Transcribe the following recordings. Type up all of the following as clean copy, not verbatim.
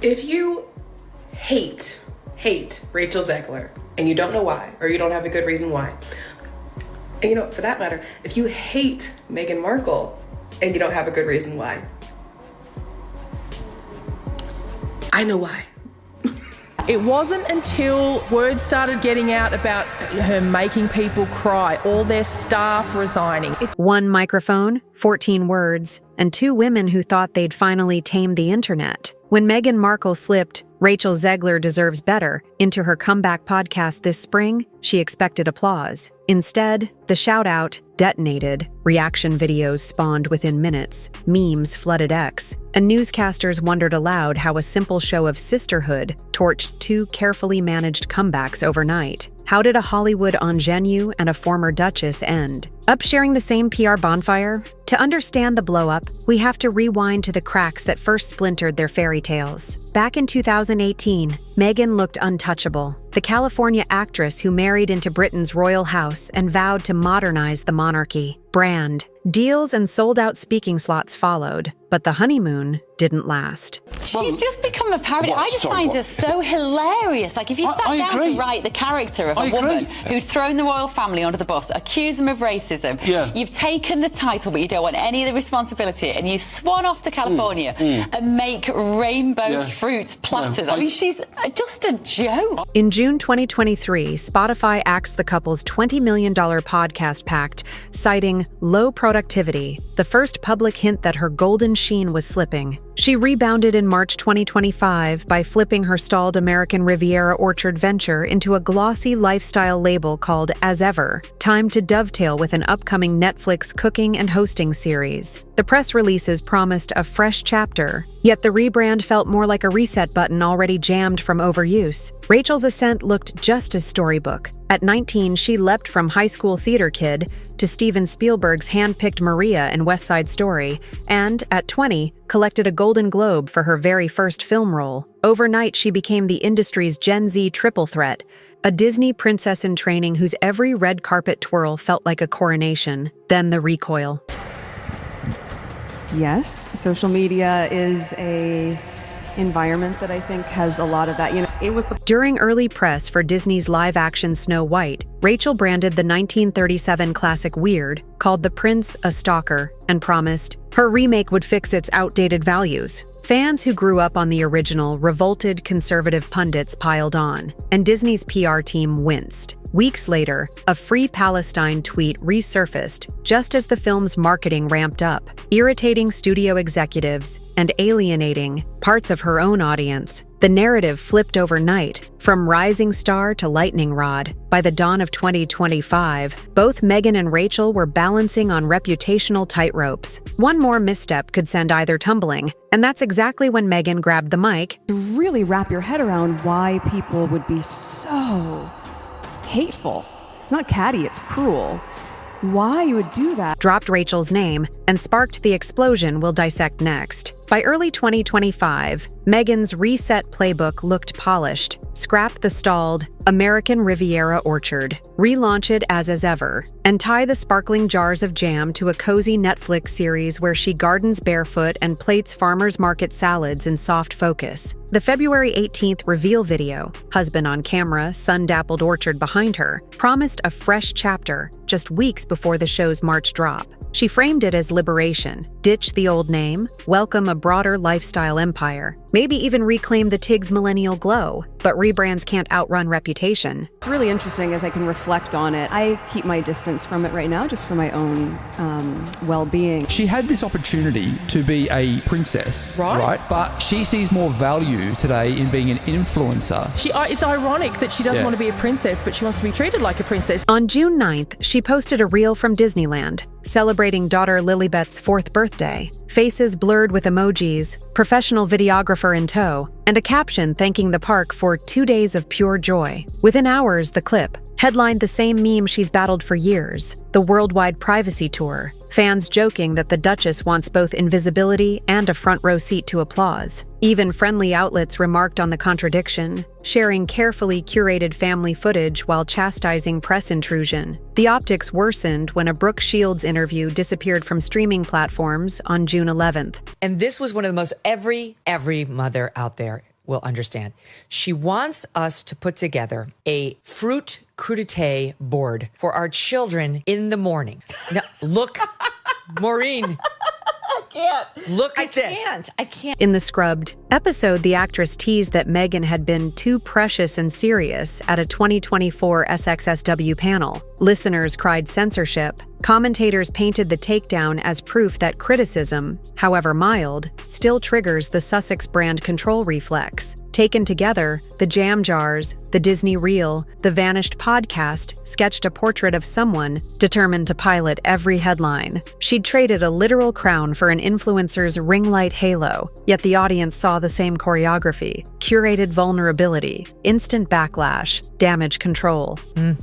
If you hate Rachel Zegler and you don't know why, or you don't have a good reason why, and you know, for that matter, if you hate Meghan Markle and you don't have a good reason why, I know why. It wasn't until word started getting out about her making people cry, all their staff resigning. One microphone, 14 words, and two women who thought they'd finally tamed the internet. When Meghan Markle slipped Rachel Zegler Deserves Better into her comeback podcast this spring, she expected applause. Instead, the shout-out, detonated, reaction videos spawned within minutes, memes flooded X, and newscasters wondered aloud how a simple show of sisterhood torched two carefully managed comebacks overnight. How did a Hollywood ingénue and a former duchess end? Up sharing the same PR bonfire? To understand the blow-up, we have to rewind to the cracks that first splintered their fairy tales. Back in 2018, Meghan looked untouchable. The California actress who married into Britain's royal house and vowed to modernize the monarchy. Brand. Deals and sold-out speaking slots followed, but the honeymoon didn't last. She's just become a parody. I just find her so hilarious. Like, if you sat down to write the character of a woman who'd thrown the royal family under the bus, accused them of racism, you've taken the title but you don't want any of the responsibility, and you swan off to California and make rainbow fruit platters. I mean, she's just a joke. In June 2023, Spotify axed the couple's $20 million podcast pact, citing low productivity, the first public hint that her golden sheen was slipping. She rebounded in March 2025 by flipping her stalled American Riviera orchard venture into a glossy lifestyle label called As Ever, timed to dovetail with an upcoming Netflix cooking and hosting series. The press releases promised a fresh chapter, yet the rebrand felt more like a reset button already jammed from overuse. Rachel's ascent looked just as storybook. At 19, she leapt from high school theater kid to Steven Spielberg's hand-picked Maria in West Side Story, and, at 20, collected a Golden Globe for her very first film role. Overnight, she became the industry's Gen Z triple threat, a Disney princess in training whose every red carpet twirl felt like a coronation. Then the recoil. Yes, social media is a environment that I think has a lot of that. You know, it was During early press for Disney's live-action Snow White, Rachel branded the 1937 classic Weird, called the prince a stalker, and promised her remake would fix its outdated values. Fans who grew up on the original revolted conservative pundits piled on, and Disney's PR team winced. Weeks later, a Free Palestine tweet resurfaced just as the film's marketing ramped up, irritating studio executives and alienating parts of her own audience. The narrative flipped overnight, from rising star to lightning rod. By the dawn of 2025, both Meghan and Rachel were balancing on reputational tightropes. One more misstep could send either tumbling, and that's exactly when Meghan grabbed the mic. to really wrap your head around why people would be so hateful. It's not catty, it's cruel. Why you would do that? Dropped Rachel's name, and sparked the explosion we'll dissect next. By early 2025, Meghan's reset playbook looked polished. Scrap the stalled American Riviera orchard, relaunch it as ever, and tie the sparkling jars of jam to a cozy Netflix series where she gardens barefoot and plates farmers market salads in soft focus. The February 18th reveal video, husband on camera, sun-dappled orchard behind her, promised a fresh chapter just weeks before the show's March drop. She framed it as liberation, ditch the old name, welcome a broader lifestyle empire, maybe even reclaim the Tig's millennial glow. But rebrands can't outrun reputation. It's really interesting as I can reflect on it. I keep my distance from it right now just for my own well-being. She had this opportunity to be a princess, right? But she sees more value today in being an influencer. It's ironic that she doesn't want to be a princess, but she wants to be treated like a princess. On June 9th, she posted a reel from Disneyland, celebrating daughter Lilibet's 4th birthday. Faces blurred with emojis, professional videographer in tow, and a caption thanking the park for 2 days of pure joy. Within hours, the clip headlined the same meme she's battled for years, the worldwide privacy tour, fans joking that the Duchess wants both invisibility and a front row seat to applause. Even friendly outlets remarked on the contradiction, sharing carefully curated family footage while chastising press intrusion. The optics worsened when a Brooke Shields interview disappeared from streaming platforms on June 11th. And this was one of the most every mother out there will understand. She wants us to put together a fruit crudité board for our children in the morning. Now, look, Maureen. Look at this. I can't. In the Scrubbed episode, the actress teased that Meghan had been too precious and serious at a 2024 SXSW panel. Listeners cried censorship. Commentators painted the takedown as proof that criticism, however mild, still triggers the Sussex brand control reflex. Taken together, the jam jars, the Disney reel, the vanished podcast sketched a portrait of someone determined to pilot every headline. She'd traded a literal crown for an influencer's ring light halo, yet the audience saw the same choreography: curated vulnerability, instant backlash, damage control.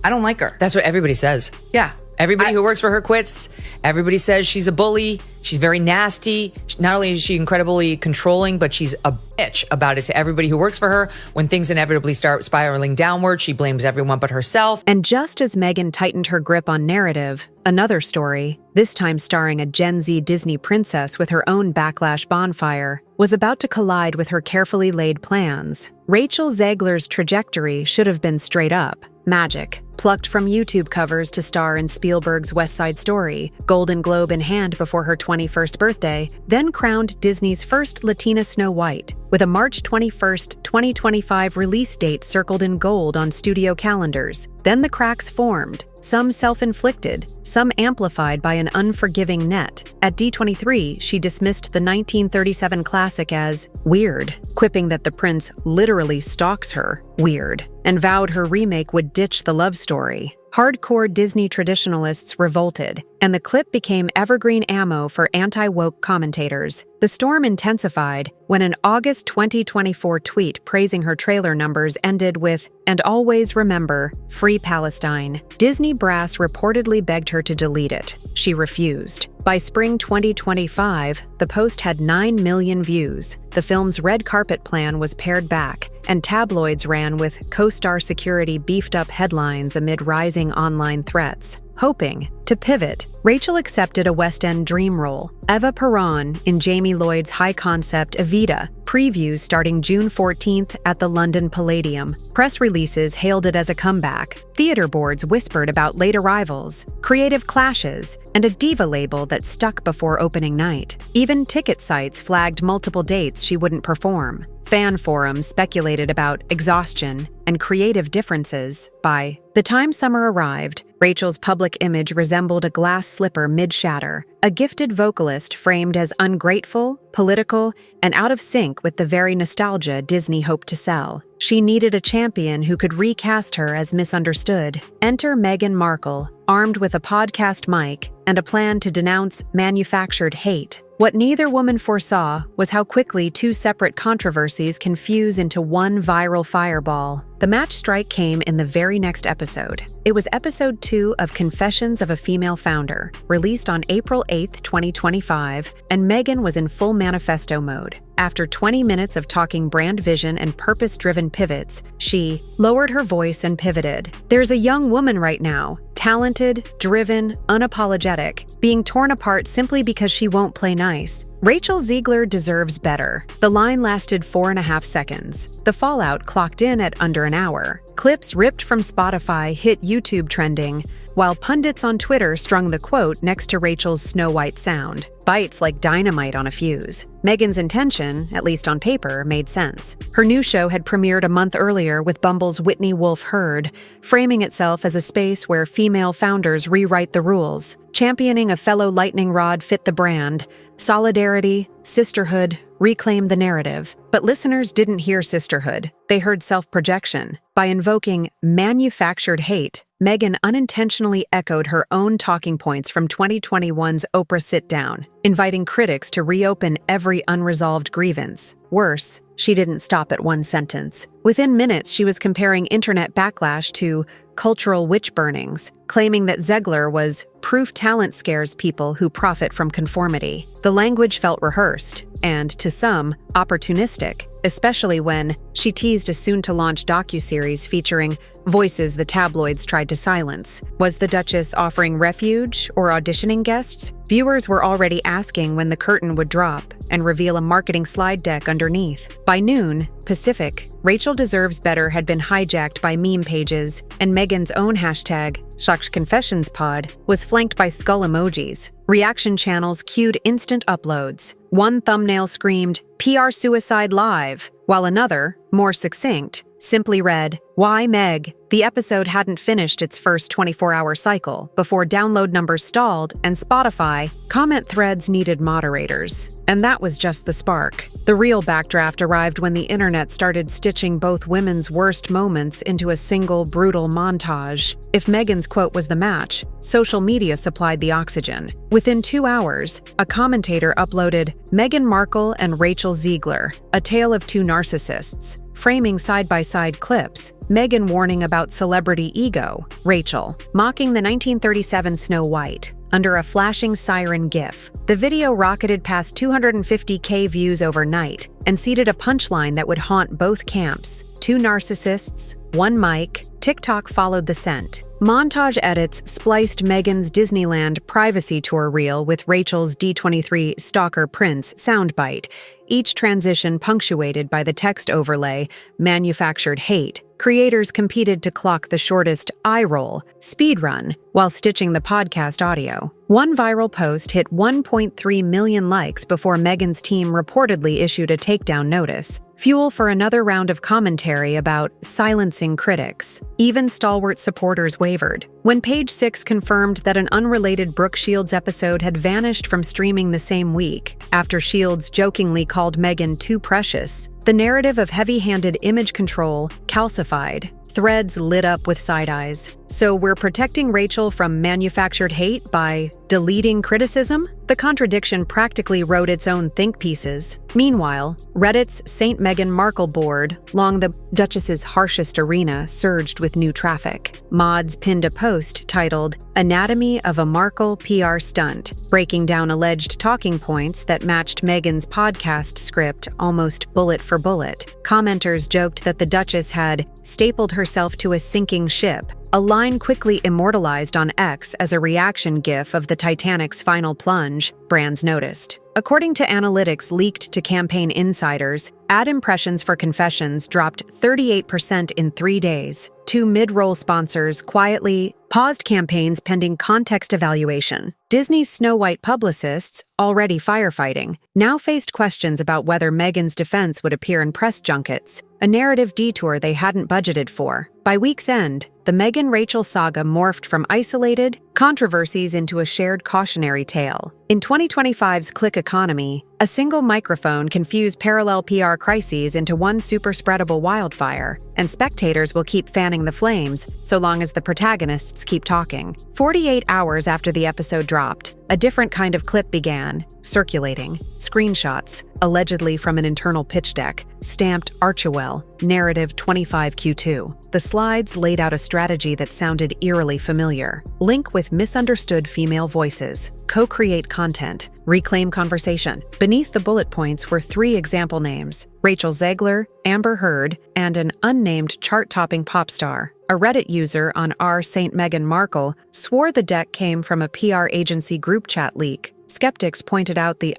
I don't like her. That's what everybody says. Yeah. Everybody who works for her quits. Everybody says she's a bully. She's very nasty. Not only is she incredibly controlling, but she's a bitch about it to everybody who works for her. When things inevitably start spiraling downward, she blames everyone but herself. And just as Meghan tightened her grip on narrative, another story, this time starring a Gen Z Disney princess with her own backlash bonfire, was about to collide with her carefully laid plans. Rachel Zegler's trajectory should have been straight up. Magic, plucked from YouTube covers to star in Spielberg's West Side Story, Golden Globe in hand before her 21st birthday, then crowned Disney's first Latina Snow White, with a March 21st, 2025 release date circled in gold on studio calendars. Then the cracks formed, some self-inflicted, some amplified by an unforgiving net. At D23, she dismissed the 1937 classic as weird, quipping that the prince literally stalks her, weird, and vowed her remake would ditch the love story. Hardcore Disney traditionalists revolted, and the clip became evergreen ammo for anti-woke commentators. The storm intensified when an August 2024 tweet praising her trailer numbers ended with, "And always remember, free Palestine." Disney brass reportedly begged her to delete it. She refused. By spring 2025, the post had 9 million views. The film's red carpet plan was pared back, and tabloids ran with co-star security beefed up headlines amid rising online threats. Hoping to pivot, Rachel accepted a West End dream role, Eva Peron in Jamie Lloyd's high-concept Evita, previews starting June 14th at the London Palladium. Press releases hailed it as a comeback. Theater boards whispered about late arrivals, creative clashes, and a diva label that stuck before opening night. Even ticket sites flagged multiple dates she wouldn't perform. Fan forums speculated about exhaustion and creative differences. By the time summer arrived, Rachel's public image resembled a glass slipper mid-shatter, a gifted vocalist framed as ungrateful, political, and out of sync with the very nostalgia Disney hoped to sell. She needed a champion who could recast her as misunderstood. Enter Meghan Markle, armed with a podcast mic and a plan to denounce manufactured hate. What neither woman foresaw was how quickly two separate controversies can fuse into one viral fireball. The match strike came in the very next episode. It was episode 2 of Confessions of a Female Founder, released on April 8th, 2025, and Meghan was in full manifesto mode. After 20 minutes of talking brand vision and purpose-driven pivots, she lowered her voice and pivoted. "There's a young woman right now, talented, driven, unapologetic, being torn apart simply because she won't play nice. Rachel Zegler deserves better." The line lasted 4.5 seconds. The fallout clocked in at under an hour. Clips ripped from Spotify hit YouTube trending, while pundits on Twitter strung the quote next to Rachel's Snow White sound. Bites like dynamite on a fuse. Meghan's intention, at least on paper, made sense. Her new show had premiered a month earlier with Bumble's Whitney Wolfe Herd, framing itself as a space where female founders rewrite the rules. Championing a fellow lightning rod fit the brand. Solidarity, sisterhood, reclaim the narrative. But listeners didn't hear sisterhood. They heard self-projection. By invoking manufactured hate, Meghan unintentionally echoed her own talking points from 2021's Oprah sit-down, inviting critics to reopen every unresolved grievance. Worse, she didn't stop at one sentence. Within minutes, she was comparing internet backlash to cultural witch burnings, claiming that Zegler was proof talent scares people who profit from conformity. The language felt rehearsed and, to some, opportunistic, especially when she teased a soon-to-launch docuseries featuring voices the tabloids tried to silence. Was the Duchess offering refuge or auditioning guests? Viewers were already asking when the curtain would drop and reveal a marketing slide deck underneath. By noon, Pacific, Rachel Deserves Better had been hijacked by meme pages, and Meghan's own hashtag, #ShockConfessionsPod, was flanked by skull emojis. Reaction channels cued instant uploads. One thumbnail screamed, "PR suicide live," while another, more succinct, simply read, "Why Meg?" The episode hadn't finished its first 24-hour cycle before download numbers stalled and Spotify comment threads needed moderators. And that was just the spark. The real backdraft arrived when the internet started stitching both women's worst moments into a single brutal montage. If Meghan's quote was the match, social media supplied the oxygen. Within 2 hours, a commentator uploaded Meghan Markle and Rachel Zegler, a tale of two narcissists, framing side-by-side clips, Meghan warning about celebrity ego, Rachel mocking the 1937 Snow White, under a flashing siren gif. The video rocketed past 250K views overnight and seeded a punchline that would haunt both camps. Two narcissists, one mic. TikTok followed the scent. Montage edits spliced Meghan's Disneyland privacy tour reel with Rachel's D23 Stalker Prince soundbite, each transition punctuated by the text overlay, "Manufactured hate." Creators competed to clock the shortest eye roll, speedrun, while stitching the podcast audio. One viral post hit 1.3 million likes before Meghan's team reportedly issued a takedown notice. Fuel for another round of commentary about silencing critics. Even stalwart supporters wavered. When Page Six confirmed that an unrelated Brooke Shields episode had vanished from streaming the same week, after Shields jokingly called Meghan too precious, the narrative of heavy-handed image control calcified. Threads lit up with side eyes. So we're protecting Rachel from manufactured hate by deleting criticism? The contradiction practically wrote its own think pieces. Meanwhile, Reddit's St. Meghan Markle board, long the Duchess's harshest arena, surged with new traffic. Mods pinned a post titled, "Anatomy of a Markle PR Stunt," breaking down alleged talking points that matched Meghan's podcast script almost bullet for bullet. Commenters joked that the Duchess had stapled herself to a sinking ship, a line quickly immortalized on X as a reaction gif of the Titanic's final plunge, brands noticed. According to analytics leaked to campaign insiders, ad impressions for Confessions dropped 38% in 3 days. Two mid-roll sponsors quietly paused campaigns pending context evaluation. Disney's Snow White publicists, already firefighting, now faced questions about whether Meghan's defense would appear in press junkets, a narrative detour they hadn't budgeted for. By week's end, the Meghan-Rachel saga morphed from isolated controversies into a shared cautionary tale. In 2025's click economy, a single microphone can fuse parallel PR crises into one super-spreadable wildfire, and spectators will keep fanning the flames so long as the protagonists keep talking. 48 hours after the episode dropped, a different kind of clip began, circulating. Screenshots, allegedly from an internal pitch deck, stamped Archewell, narrative 25Q2. The slides laid out a strategy that sounded eerily familiar. Link with misunderstood female voices, co-create content, reclaim conversation. Beneath the bullet points were 3 example names: Rachel Zegler, Amber Heard, and an unnamed chart-topping pop star. A Reddit user on r St. Meghan Markle swore the deck came from a PR agency group chat leak. Skeptics pointed out the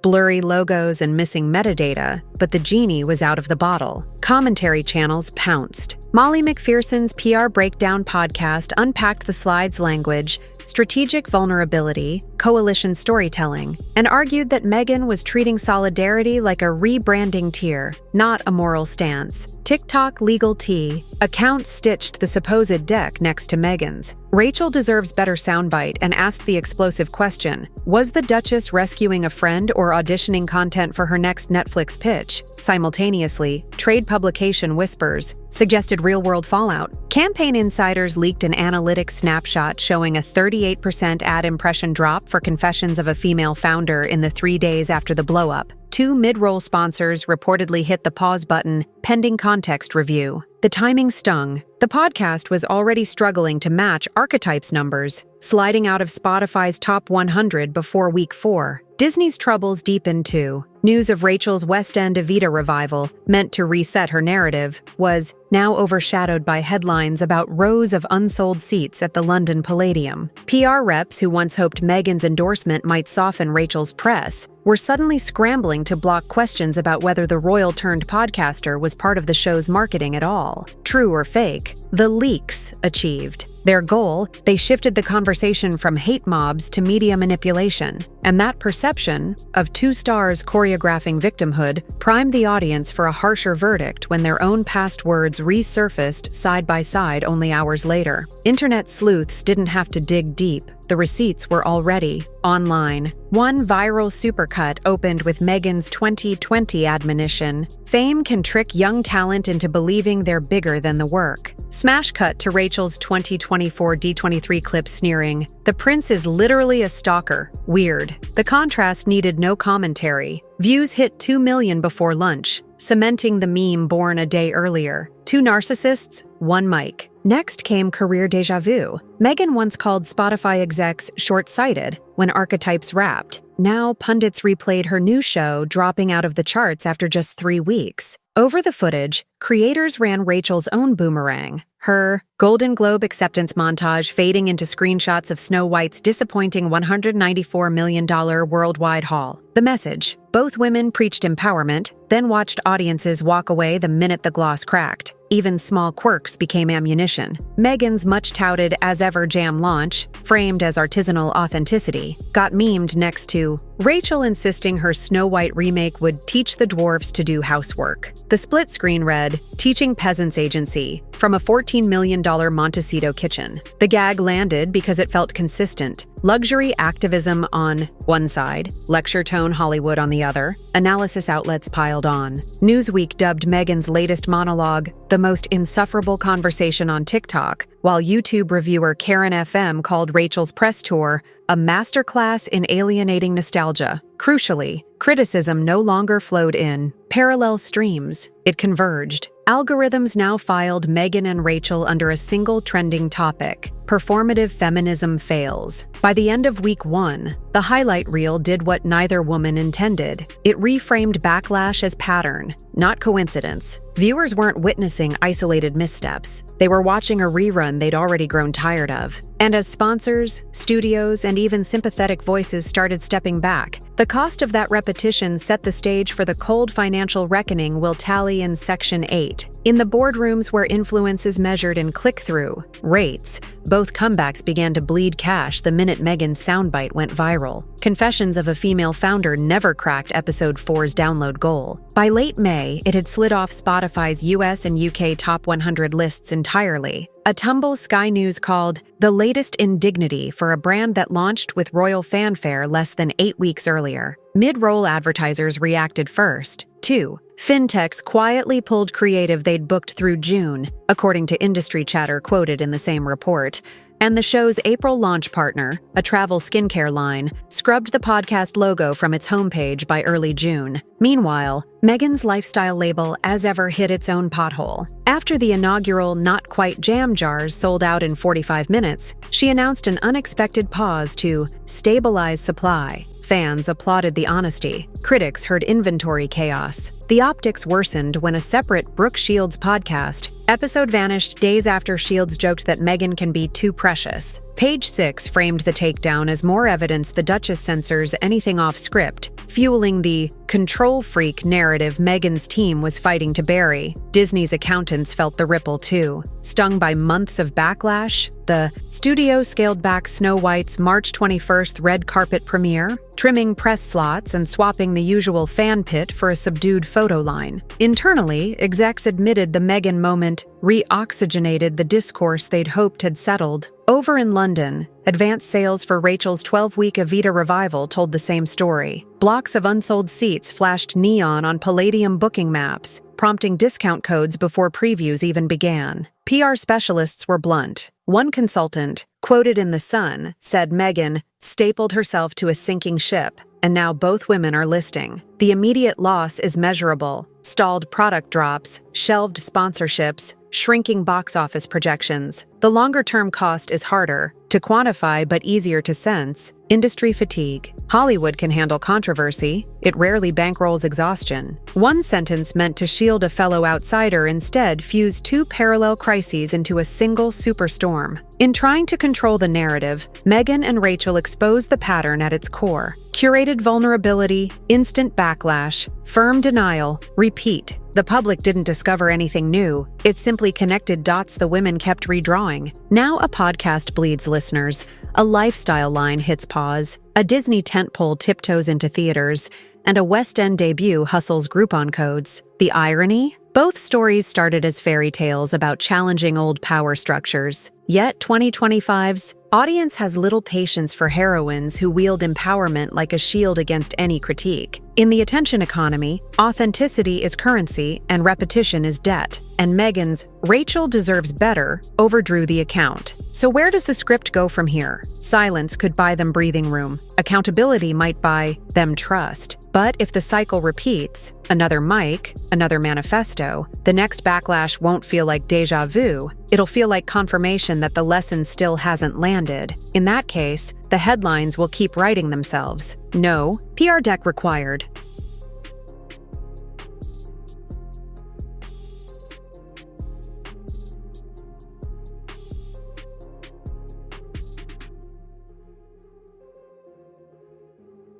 blurry logos and missing metadata, but the genie was out of the bottle. Commentary channels pounced. Molly McPherson's PR Breakdown podcast unpacked the slides' language, strategic vulnerability, coalition storytelling, and argued that Meghan was treating solidarity like a rebranding tier, not a moral stance. TikTok Legal Tea account stitched the supposed deck next to Meghan's. Rachel Deserves Better soundbite and asked the explosive question, was the Duchess rescuing a friend or auditioning content for her next Netflix pitch? Simultaneously, trade publication whispers suggested real-world fallout. Campaign insiders leaked an analytics snapshot showing a 38% ad impression drop for Confessions of a Female Founder in the 3 days after the blow-up. 2 mid-roll sponsors reportedly hit the pause button pending context review. The timing stung. The podcast was already struggling to match Archetype's numbers, sliding out of Spotify's top 100 before week 4. Disney's troubles deepened too. News of Rachel's West End Evita revival, meant to reset her narrative, was now overshadowed by headlines about rows of unsold seats at the London Palladium. PR reps who once hoped Meghan's endorsement might soften Rachel's press were suddenly scrambling to block questions about whether the royal-turned-podcaster was part of the show's marketing at all. True or fake, the leaks achieved their goal. They shifted the conversation from hate mobs to media manipulation, and that perception of two stars choreographing victimhood primed the audience for a harsher verdict when their own past words resurfaced side by side only hours later. Internet sleuths didn't have to dig deep. The receipts were already online. One viral supercut opened with Meghan's 2020 admonition, "Fame can trick young talent into believing they're bigger than the work." Smash cut to Rachel's 2024 D23 clip sneering, "The prince is literally a stalker. Weird." The contrast needed no commentary. Views hit 2 million before lunch, cementing the meme born a day earlier. Two narcissists, one mic. Next came career deja vu. Meghan once called Spotify execs short-sighted when Archetypes wrapped. Now pundits replayed her new show dropping out of the charts after just 3 weeks. Over the footage, creators ran Rachel's own boomerang, her Golden Globe acceptance montage fading into screenshots of Snow White's disappointing $194 million worldwide haul. The message: both women preached empowerment, then watched audiences walk away the minute the gloss cracked. Even small quirks became ammunition. Meghan's much-touted as-ever jam launch, framed as artisanal authenticity, got memed next to Rachel insisting her Snow White remake would teach the dwarves to do housework. The split screen read, "Teaching Peasants Agency," from a $14 million Montecito kitchen. The gag landed because it felt consistent. Luxury activism on one side, lecture tone Hollywood on the other. Analysis outlets piled on. Newsweek dubbed Meghan's latest monologue the most insufferable conversation on TikTok, while YouTube reviewer Karen FM called Rachel's press tour a masterclass in alienating nostalgia. Crucially, criticism no longer flowed in parallel streams. It converged. Algorithms now filed Meghan and Rachel under a single trending topic: performative feminism fails. By the end of week 1, the highlight reel did what neither woman intended. It reframed backlash as pattern, not coincidence. Viewers weren't witnessing isolated missteps. They were watching a rerun they'd already grown tired of. And as sponsors, studios, and even sympathetic voices started stepping back, the cost of that repetition set the stage for the cold financial reckoning we'll tally in Section 8. In the boardrooms where influence is measured in click-through rates, both comebacks began to bleed cash the minute Meghan's soundbite went viral. Confessions of a Female Founder never cracked Episode 4's download goal. By late May, it had slid off Spotify's US and UK top 100 lists entirely. A tumble Sky News called the latest indignity for a brand that launched with royal fanfare less than 8 weeks earlier. Mid-roll advertisers reacted first. 2. Fintechs quietly pulled creative they'd booked through June, according to industry chatter quoted in the same report. And the show's April launch partner, a travel skincare line, scrubbed the podcast logo from its homepage by early June. Meanwhile, Meghan's lifestyle label As Ever hit its own pothole. After the inaugural Not Quite Jam jars sold out in 45 minutes, she announced an unexpected pause to stabilize supply. Fans applauded the honesty. Critics heard inventory chaos. The optics worsened when a separate Brooke Shields podcast episode vanished days after Shields joked that Meghan can be too precious. Page 6 framed the takedown as more evidence the Duchess censors anything off script, fueling the control freak narrative Meghan's team was fighting to bury. Disney's accountants felt the ripple too. Stung by months of backlash, the studio scaled back Snow White's March 21st red carpet premiere, trimming press slots and swapping the usual fan pit for a subdued photo line. Internally, execs admitted the Meghan moment re-oxygenated the discourse they'd hoped had settled. Over in London, advanced sales for Rachel's 12-week Evita revival told the same story. Blocks of unsold seats flashed neon on Palladium booking maps, prompting discount codes before previews even began. PR specialists were blunt. One consultant, quoted in The Sun, said Meghan stapled herself to a sinking ship, and now both women are listing. The immediate loss is measurable. Stalled product drops, shelved sponsorships, shrinking box office projections. The longer-term cost is harder to quantify but easier to sense. Industry fatigue. Hollywood can handle controversy. It rarely bankrolls exhaustion. One sentence meant to shield a fellow outsider instead fused two parallel crises into a single superstorm. In trying to control the narrative, Meghan and Rachel expose the pattern at its core. Curated vulnerability, instant backlash, firm denial, repeat. The public didn't discover anything new. It simply connected dots the women kept redrawing. Now a podcast bleeds listeners. A lifestyle line hits pause. A Disney tentpole tiptoes into theaters. And a West End debut hustles Groupon codes. The irony? Both stories started as fairy tales about challenging old power structures. Yet 2025's audience has little patience for heroines who wield empowerment like a shield against any critique. In the attention economy, authenticity is currency and repetition is debt. And Meghan's "Rachel deserves better" overdrew the account. So where does the script go from here? Silence could buy them breathing room. Accountability might buy them trust. But if the cycle repeats, another mic, another manifesto, the next backlash won't feel like déjà vu. It'll feel like confirmation that the lesson still hasn't landed. In that case, the headlines will keep writing themselves. No PR deck required.